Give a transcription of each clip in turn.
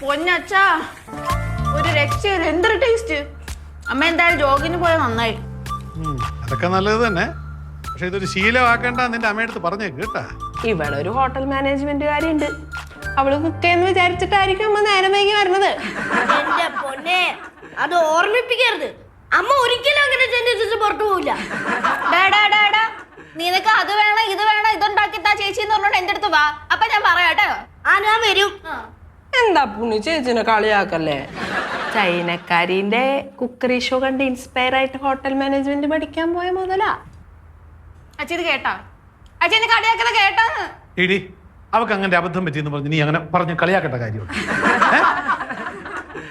പൊന്നച്ചാ ഒരു രക്ഷയില്ല. എന്തൊരു ടേസ്റ്റ്. അമ്മ എന്തായാലും ജോഗിന് പോയാൽ നന്നായി. അതൊക്കെ നല്ലത് തന്നെ. പക്ഷെ ഇതൊരു ശീലമാക്കേണ്ട നിന്റെ അമ്മയടുത്ത് പറഞ്ഞേക്ക് കേട്ടാ. ഇവിടെ ഒരു ഹോട്ടൽ മാനേജ്മെന്റുകാരി ഉണ്ട്. അവള് കുക്കെന്ന് വിചാരിച്ചിട്ടായിരിക്കും അമ്മ നേരം വൈകി വരുന്നത്. എന്റെ പൊന്നെ, അത് ഓർമ്മിപ്പിക്കരുത്. അമ്മ ഒരിക്കലും അങ്ങനെ ചിന്തിച്ചിട്ട് പുറത്തു പോവില്ല. നിനക്ക് അത് വേണം ഇത് വേണം ഇതുണ്ടാക്കിട്ടാ ചേച്ചി എന്ന് പറഞ്ഞോണ്ട് എന്റെ അടുത്ത് വാ. അപ്പൊ ഞാൻ പറയാട്ടോ. ഞാൻ വരും. എന്താ പുണ്ണി ചേച്ചിനെ കളിയാക്കല്ലേ? ചൈനക്കാരിന്റെ കുക്കറി ഷോ കണ്ട് ഇൻസ്പയർ ആയിട്ട് ഹോട്ടൽ മാനേജ്മെന്റ് പഠിക്കാൻ പോയ മുതലാ. അച്ഛൻ ഇത് കേട്ടാ? അച്ഛൻ കളിയാക്കല കേട്ടാന്ന്? എടി അവക്ക് അങ്ങനെ അബദ്ധം പറ്റിയെന്ന് പറഞ്ഞ് നീ അങ്ങനെ പറഞ്ഞ് കളിയാക്കേണ്ട കാര്യമുണ്ട്.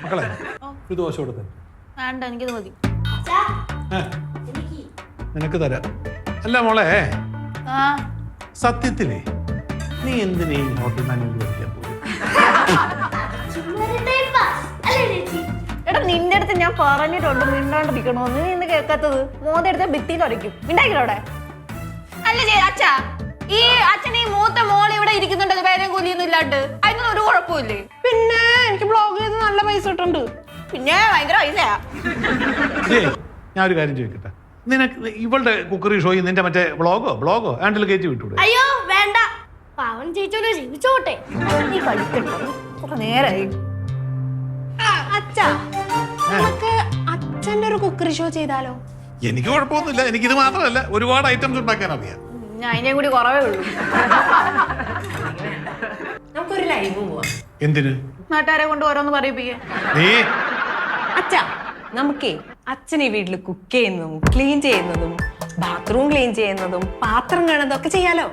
മക്കളെ ഒരു ദോശ കൊടുത്ത. വേണ്ട, എനിക്കിത് മതി. നിനക്ക് തരാം. അല്ല മോളെ, ആ സത്യത്തിലേ നീ എന്തിനീ ഹോട്ടൽ മാനേജ്മെന്റ് പഠിക്കാൻ പോകും? എടാ നിന്റെ അടുത്ത് ഞാൻ പറഞ്ഞിട്ടുണ്ട് മിണ്ടാണ്ടിരിക്കണോന്ന്. നീ ഇന്ന് കേൾക്കാത്തത്. മോന്റെ അടുത്ത് ഭിത്തിയിൽ അടിക്കും. മിണ്ടാക്കിലോടെ. അല്ല അച്ഛാ, ഈ അച്ഛൻ ഈ മൂത്ത മോൾ ഇവിടെ ഇരിക്കുന്നുണ്ടല്ലോ വേദം കൂലിയൊന്നും ഇല്ലാണ്ട്. അതിനൊന്നും ഒരു കുഴപ്പമില്ലേ? പിന്നെ എനിക്ക് ബ്ലോഗ് ചെയ്ത് നല്ല പൈസ കിട്ടുന്നുണ്ട്. പിന്നെ ഭയങ്കര പൈസയാ. ഞാൻ ഒരു കാര്യം ചോദിക്കട്ടെ, നിനക്ക് ഇവളുടെ കുക്കറി ഷോയിൽ നിന്റെ മറ്റേ ബ്ലോഗോ ഹാൻഡിൽ കയറ്റി വിട്ടൂടെ? അയ്യോ വേണ്ട, പാവൻ ചേച്ചോലെ ജീവിച്ചോട്ടെ. നീ കളിക്കണ്ടോ? കുറെ നേരായി. അച്ഛാ, നമുക്ക് അച്ഛന്റെ ഒരു കുക്കറി ഷോ ചെയ്താലോ? എനിക്ക് കുഴപ്പമൊന്നുമില്ല. എനിക്കിത് മാത്രമല്ല, ഒരുപാട് ഐറ്റംസ് ഉണ്ടാക്കാൻ അറിയാം. ഞാൻ അതിനെ കൂടി കുറവേ ഉള്ളൂ. നമുക്കൊരു ലൈവ് പോവാം. എന്തിന്? നാട്ടുകാരെ കൊണ്ട് ഓരോന്ന് പറയിപ്പിക്കാൻ. നീ അച്ഛാ, നമുക്കേ അച്ഛൻ ഈ വീട്ടിൽ കുക്ക് ചെയ്യുന്നതും ക്ലീൻ ചെയ്യുന്നതും ബാത്റൂം ക്ലീൻ ചെയ്യുന്നതും പാത്രം കാണുന്നതും ഒക്കെ ചെയ്യാലോ?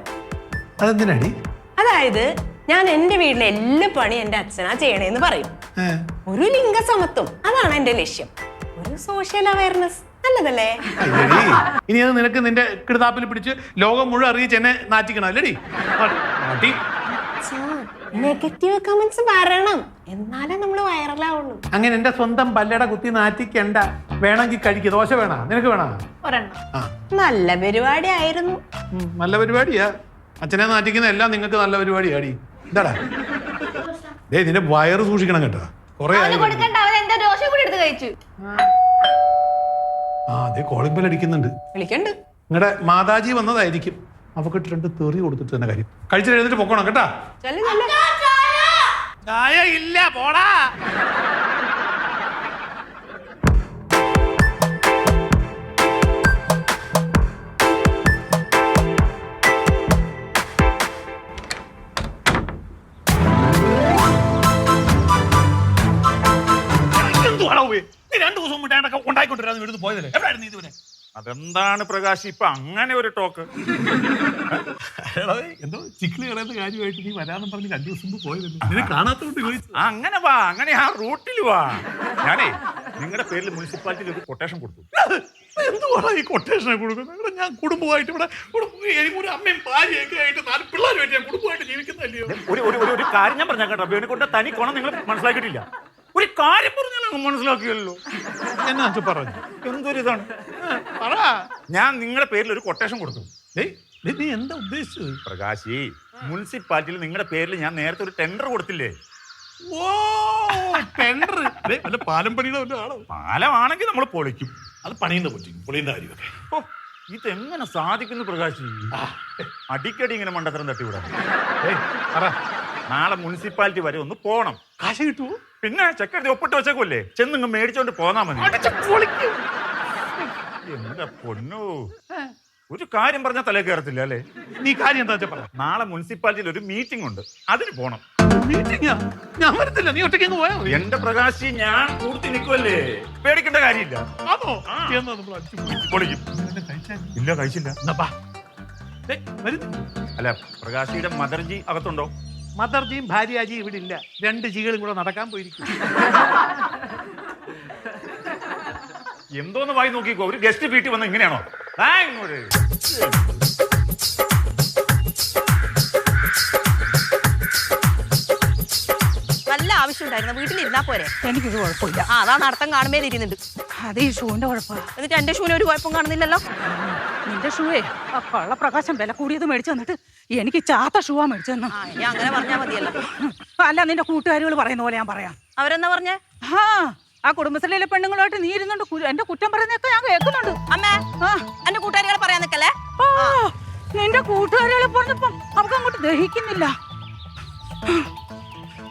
അതെന്തിനാടി? അതായത് ഞാൻ എന്റെ വീട്ടിലെ എല്ലാ പണി എന്റെ അച്ഛനാ ചെയ്യണേന്ന് പറയും. ഒരു ലിംഗസമത്വം, അതാണ് എന്റെ ലക്ഷ്യം. ഒരു സോഷ്യൽ അവയർനെസ്. നല്ലതല്ലേ? ഇനി അത് നിനക്ക് നിന്റെ കിടതാപ്പിൽ പിടിച്ച് ലോകം മുഴുവൻ അറിയിച്ച് എന്നെ നാറ്റിക്കണം അല്ലേടി? നെഗറ്റീവ് കമന്റ്സ് വരണം, എന്നാലേ നമ്മള് വൈറലാവുള്ളൂ. അങ്ങനെ എന്റെ സ്വന്തം പല്ലട കുത്തി നാറ്റിക്കണ്ട. വേണമെങ്കിൽ കഴിക്കുക. ദോശ വേണോ? നിനക്ക് വേണോ? ഒരെണ്ണം. നല്ല പരിപാടി ആയിരുന്നു. നല്ല പരിപാടിയാ. അച്ഛനെ നാറ്റിക്കുന്ന എല്ലാം നിങ്ങൾക്ക് നല്ല പരിപാടിയാടി. എന്താടാ നിന്റെ വയറ് സൂക്ഷിക്കണം കേട്ടോ. കൊറേ കൊടുക്കണ്ട, അവൻ എന്റെ ദോശ കൂടി എടുത്ത് കഴിച്ചു. അതെ കോളിംഗ് ബെൽ അടിക്കുന്നുണ്ട്. വിളിക്കണ്ട്. നിങ്ങളുടെ മാതാജി വന്നതായിരിക്കും. അവക്കിട്ട് 2 തെറി കൊടുത്തിട്ട് തന്നെ കാര്യം. കഴിച്ചിട്ട് എഴുന്നിട്ട് പൊക്കോണം കേട്ടാ. ചായ ഇല്ല, പോടാ. നീ 2 ദിവസം മുന്നേ ഉണ്ടായിക്കൊണ്ടിരുന്ന വീട്ടിൽ പോയതല്ലേ? എവിടെയായിരുന്നു ഇതുവരെ? അതെന്താണ് പ്രകാശ് ഇപ്പൊ അങ്ങനെ ഒരു ടോക്ക്? എന്തോ ചിക്കിളി കളയുന്ന കാര്യമായിട്ട് നീ വരാന്നും പറഞ്ഞ് 2 ദിവസം മുമ്പ് പോയതല്ലേ? നിന്നെ കാണാത്തോണ്ട് ചോദിച്ചു. അങ്ങനെ വാ, അങ്ങനെ ആ റൂട്ടിൽ വാ. ഞാനേ നിങ്ങളുടെ പേരിൽ മുനിസിപ്പാലിറ്റിയിൽ ഒരു കൊട്ടേഷൻ കൊടുത്തു. എന്തുവാണ് ഈ കൊട്ടേഷനെ കൊടുക്കുന്നത്? ഞാൻ കുടുംബമായിട്ട് ഇവിടെ ഒരു അമ്മയും ഭാര്യയൊക്കെ ആയിട്ട് 4 പിള്ളേരുമായിട്ട് ഞാൻ കുടുംബമായിട്ട് ജീവിക്കുന്നല്ലോ. ഒരു കാര്യം ഞാൻ പറഞ്ഞാൽ കേട്ടോ, വേണി കൊണ്ട് തനി കോണം നിങ്ങൾ മനസ്സിലാക്കിയിട്ടില്ല. ഒരു കാര്യം പറഞ്ഞാൽ മനസ്സിലാക്കിയല്ലോ. എന്നാ പറഞ്ഞു? എന്തൊരു ഇതാണ്. ഞാൻ നിങ്ങളുടെ പേരിൽ ഒരു കൊട്ടേഷൻ കൊടുത്തു. നീ എന്താ ഉദ്ദേശിച്ചത്? പ്രകാശ്, മുനിസിപ്പാലിറ്റിയിൽ നിങ്ങളുടെ പേരിൽ ഞാൻ നേരത്തെ ഒരു ടെൻഡർ കൊടുത്തില്ലേ? ഓ ടെൻഡർ. അല്ല പാലം പണിയുടെ വല്ല ആണോ? പാലമാണെങ്കിൽ നമ്മൾ പൊളിക്കും. അത് പണിയുന്ന പറ്റും. പൊളിയുന്ന കാര്യമൊക്കെ. ഓ ഇതെങ്ങനെ സാധിക്കുന്നു പ്രകാശ്? അടിക്കടി ഇങ്ങനെ മണ്ടത്തരം തട്ടിവിടാം. നാളെ മുനിസിപ്പാലിറ്റി വരെ ഒന്ന് പോണം. കാശ് കിട്ടുമോ? പിന്നെ ചെക്കടി ഒപ്പിട്ട് വെച്ചേക്കുമല്ലേ, ചെന്നിങ്ങ് മേടിച്ചോണ്ട് പോന്നാ മതി. എന്താ പൊന്നോ, ഒരു കാര്യം പറഞ്ഞാൽ തലേ കയറത്തില്ല അല്ലേ? നീ കാര്യം എന്താ വെച്ചാ പറ. നാളെ മുനിസിപ്പാലിറ്റിയിൽ ഒരു മീറ്റിംഗ് ഉണ്ട്, അതിന് പോണം. മീറ്റിംഗാ? ഞാൻ വരത്തില്ല, നീ ഒറ്റയ്ക്ക് പോയാ മതി. എന്റെ പ്രകാശി ഞാൻ കൂട്ടി നിൽക്കുമല്ലേ, പേടിക്കേണ്ട കാര്യമില്ല. അതോ? പൊളിക്കും. ഇല്ല കഴിച്ചില്ല. അല്ല പ്രകാശിയുടെ മദർജി അകത്തുണ്ടോ? മദർജിയും ഭാര്യാജിയും ഇവിടെ ഇല്ല. 2 ജികളും കൂടെ നടക്കാൻ പോയിരിക്കും. എന്തോന്ന് വായി നോക്കിക്കോ, ഒരു ഗസ്റ്റ് വീട്ടിൽ വന്ന ഇങ്ങനെയാണോ? നല്ല ആവശ്യം ഉണ്ടായിരുന്നു, വീട്ടിലിരുന്നാ പോരെ. എനിക്കിത് കുഴപ്പമില്ല. അതാ നടത്തം കാണുമ്പേ ഇരുന്നുണ്ട്. അത് ഈ ഷൂവിന്റെ കുഴപ്പമാണ്. എന്നിട്ട് 2 ഷൂവിന് ഒരു കുഴപ്പം കാണുന്നില്ലല്ലോ. നിന്റെ ഷൂവേ ആ കള്ളപ്രകാശം വില കൂടിയത് മേടിച്ചു തന്നിട്ട് എനിക്ക് ചാത്ത ഷൂവാ മേടിച്ചു തന്നു. ആ ഇനി അങ്ങനെ പറഞ്ഞാ മതിയല്ലോ. അല്ല നിന്റെ കൂട്ടുകാരികൾ പറയുന്ന പോലെ ഞാൻ പറയാം. അവരെന്നാ പറഞ്ഞേ? ആ കുടുംബശ്രീയിലെ പെണ്ണുങ്ങളായിട്ട് നീ ഇരുന്നുണ്ട് എന്റെ കുറ്റം പറയുന്നൊക്കെ ഞാൻ കേൾക്കുന്നുണ്ട്. അമ്മേ എന്റെ കൂട്ടുകാരികളെ പറയാൻ നിക്കല്ലേ. നിന്റെ കൂട്ടുകാരികളെ പറഞ്ഞപ്പം അവർക്ക് അങ്ങോട്ട് ദഹിക്കുന്നില്ല.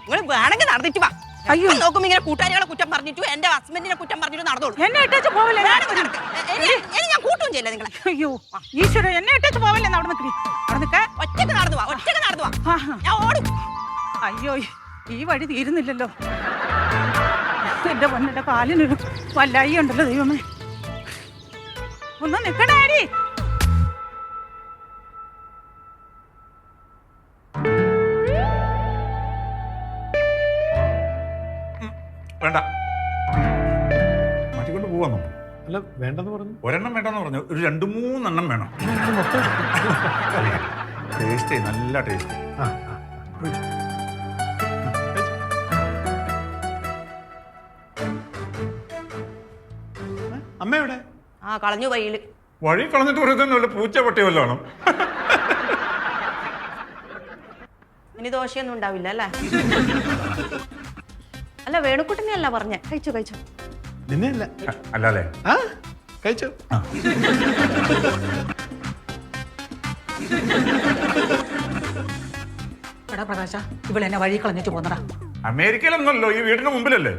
നിങ്ങൾ വേണമെങ്കിൽ നടന്നിട്ട് വാ. അയ്യോ നോക്കുമ്പോ ഇങ്ങനെ കൂട്ടുകാരികളെ കുറ്റം പറഞ്ഞിട്ടു എന്റെ ഹസ്ബൻഡിനെ കുറ്റം പറഞ്ഞിട്ട് നടന്നോളൂ. എന്നെ ഇട്ടേച്ച് പോവില്ല. ഞാൻ കൂട്ടും ചെയ്യില്ല നിങ്ങളെ. അയ്യോ ഈശ്വര എന്നെ ഇട്ടേച്ച് പോവില്ല. അവിടെ നിൽക്കേ അവിടെ നിൽക്കേ. ഒറ്റക്ക് നടന്നു വാ, ഒറ്റക്ക് നടന്നു വാ. ഞാൻ ഓടും. അയ്യോ ഈ വഴി തീരുന്നില്ലല്ലോ. എന്റെ പൊന്നിന്റെ കാലിനൊരു വല്ലായി ഉണ്ടല്ലോ ദൈവമേ. ഒന്ന് നിക്കണേടി. വേണ്ട, മാറ്റിക്കൊണ്ട് പോവാന്നോ? അല്ല വേണ്ടെന്ന് പറഞ്ഞു. ഒരെണ്ണം വേണ്ടെന്ന് പറഞ്ഞു, ഒരു 2-3 എണ്ണം വേണം. ടേസ്റ്റ് നല്ല ടേസ്റ്റ്. അമ്മ എവിടെ? കളഞ്ഞു വഴിയില്. വഴി കളഞ്ഞിട്ട് പറയുന്ന വല്ല പൂച്ച പട്ടിയോ വല്ലതാണോ? ഇനി ദോശയൊന്നും ഉണ്ടാവില്ല അല്ലേ? അല്ല വേണുക്കുട്ടിനെ അല്ല പറഞ്ഞേ. കഴിച്ചു കഴിച്ചു. നിന്നെ അല്ല. അല്ലേ? കഴിച്ചു. എടാ പ്രകാശ ഇവിടെ എന്നെ വഴി കളഞ്ഞിട്ട് പോന്നടാ. അമേരിക്കയിലൊന്നല്ലോ, ഈ വീടിന് മുമ്പിലല്ലേ.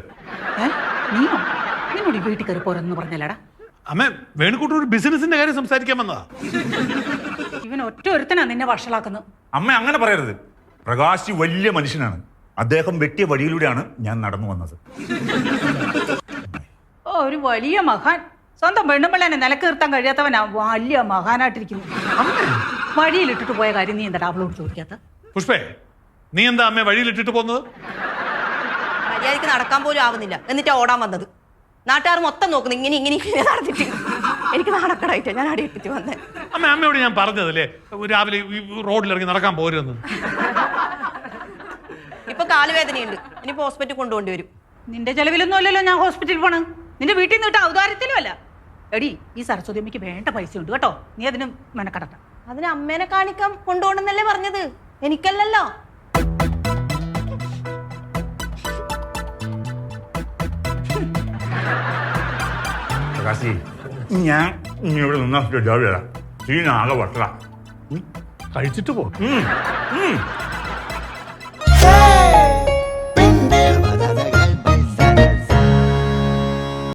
നീയോ നിന്നോട് ഈ വീട്ടിൽ കയറി പോരെന്ന് പറഞ്ഞല്ലടാ. അമ്മ വേണുകൂട്ടർ ഒരു ബിസിനസിന്റെ കാര്യം സംസാരിക്കാൻ വന്നതാ. ഇവൻ ഒറ്റ ഒരുത്തനാ നിന്നെ വഷളാക്കുന്നത്. അമ്മ അങ്ങനെ പറയരുത്. പ്രകാശ് വലിയ മനുഷ്യനാണ്. അദ്ദേഹം വെട്ടിയ വഴിയിലൂടെയാണ് ഞാൻ നടന്നു വന്നത്. ഒരു വലിയ മഹാൻ. സ്വന്തം പെണ്ണുമ്പിള്ളേനെ നിലക്ക് നിർത്താൻ കഴിയാത്തവനാ വലിയ മഹാനായിട്ടിരിക്കുന്നു. വഴിയിലിട്ടിട്ട് പോയ കാര്യം നീ എന്താ അവളോട് ചോദിക്കാത്ത? പുഷ്പേ നീ എന്താ അമ്മ വഴിയിലിട്ടിട്ട് പോകുന്നത്? മര്യാദക്ക് നടക്കാൻ പോലും ആവുന്നില്ല, എന്നിട്ടാ ഓടാൻ വന്നത്. നാട്ടുകാർ മൊത്തം നോക്കുന്നു ഇങ്ങനെ ഇങ്ങനെ ഇങ്ങനെ നടന്നിട്ട്. എനിക്ക് നാണക്കടായിട്ടാ ഞാൻ അടി ഇട്ടിട്ട് വന്നേ. അമ്മയോട് ഞാൻ പറഞ്ഞതല്ലേ രാവിലെ റോഡിലിറങ്ങി നടക്കാൻ പോരുമെന്ന്. ഇപ്പൊ കാലുവേദനയുണ്ട്, ഇനിയിപ്പോ ഹോസ്പിറ്റലിൽ കൊണ്ടുപോണ്ടി വരും. നിന്റെ ചെലവിലൊന്നും അല്ലല്ലോ ഞാൻ ഹോസ്പിറ്റലിൽ പോണ്. നിന്റെ വീട്ടിൽ നിന്ന് കിട്ട ഔദാര്യത്തിലും അല്ല. എടി ഈ സരസ്വതി അമ്മയ്ക്ക് വേണ്ട പൈസ ഉണ്ട് കേട്ടോ, നീ അതിന് മെനക്കെടണ്ട. അതിന് അമ്മേനെ കാണിക്കാൻ കൊണ്ടുപോകണമെന്നല്ലേ പറഞ്ഞത്, എനിക്കല്ലല്ലോ. പ്രകാശി ഞാൻ ഇവിടെ നിന്നാ ആകെ വട്ടല. കഴിച്ചിട്ട് പോ.